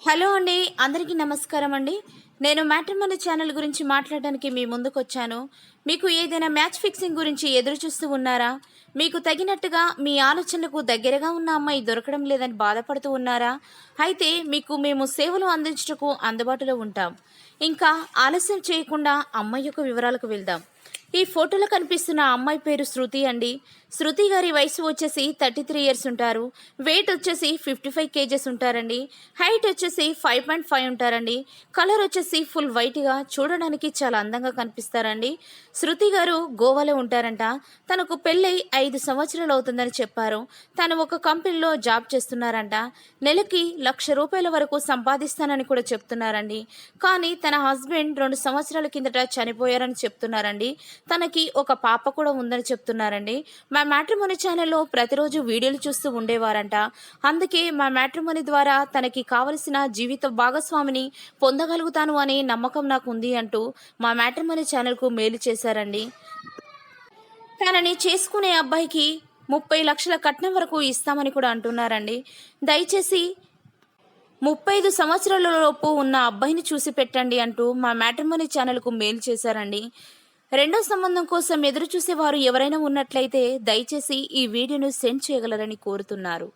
Hello అండి, అందరికీ నమస్కారం అండి. నేను మ్యాట్రిమోనీ ఛానల్ గురించి మాట్లాడడానికి మీ ముందుకు వచ్చాను. మీకు ఏదైనా మ్యాచ్ ఫిక్సింగ్ గురించి ఎదురు చూస్తూ ఉన్నారా? మీకు తగినట్టుగా మీ ఆలోచనలకు దగ్గరగా ఉన్న అమ్మాయి దొరకడం లేదని బాధపడుతూ ఉన్నారా? అయితే మీకు మేము సేవలు అందించుటకు అందుబాటులో ఉంటాం. ఇంకా ఆలస్యం చేయకుండా అమ్మాయి యొక్క వివరాలకు వెళ్దాం. ఈ ఫోటోలో కనిపిస్తున్న అమ్మాయి పేరు శృతి అండి. శృతి గారి వయసు వచ్చేసి 33 ఇయర్స్ ఉంటారు. వెయిట్ వచ్చేసి 55 కేజెస్ ఉంటారండి. హైట్ వచ్చేసి 5.5 ఉంటారండి. కలర్ వచ్చేసి ఫుల్ వైట్గా చూడడానికి చాలా అందంగా కనిపిస్తారండి. శృతి గారు గోవాలో ఉంటారంట. తనకు పెళ్ళై 5 సంవత్సరాలు అవుతుందని చెప్పారు. తను ఒక కంపెనీలో జాబ్ చేస్తున్నారంట. నెలకి ₹1,00,000 వరకు సంపాదిస్తానని కూడా చెప్తున్నారండి. కానీ తన హస్బెండ్ 2 సంవత్సరాల కిందట చనిపోయారని చెప్తున్నారండి. తనకి ఒక పాప కూడా ఉందని చెప్తున్నారండి. మా మ్యాట్రిమోనీ ఛానల్లో ప్రతిరోజు వీడియోలు చూస్తూ ఉండేవారంట. అందుకే మా మ్యాట్రిమోనీ ద్వారా తనకి కావలసిన జీవిత భాగస్వామిని పొందగలుగుతాను అనే నమ్మకం నాకు ఉంది అంటూ మా మ్యాట్రిమోనీ ఛానల్కు మెయిల్ చేశారండి. తనని చేసుకునే అబ్బాయికి 30 లక్షల కట్నం వరకు ఇస్తామని కూడా అంటున్నారండి. దయచేసి 35 సంవత్సరాల లోపు ఉన్న అబ్బాయిని చూసి పెట్టండి అంటూ మా మ్యాట్రిమోనీ ఛానల్కు మెయిల్ చేశారండి. రెండో సంబంధం కోసం ఎదురు చూసేవారు ఎవరైనా ఉన్నట్లయితే దయచేసి ఈ వీడియోను సెండ్ చేయగలరని కోరుతున్నారు.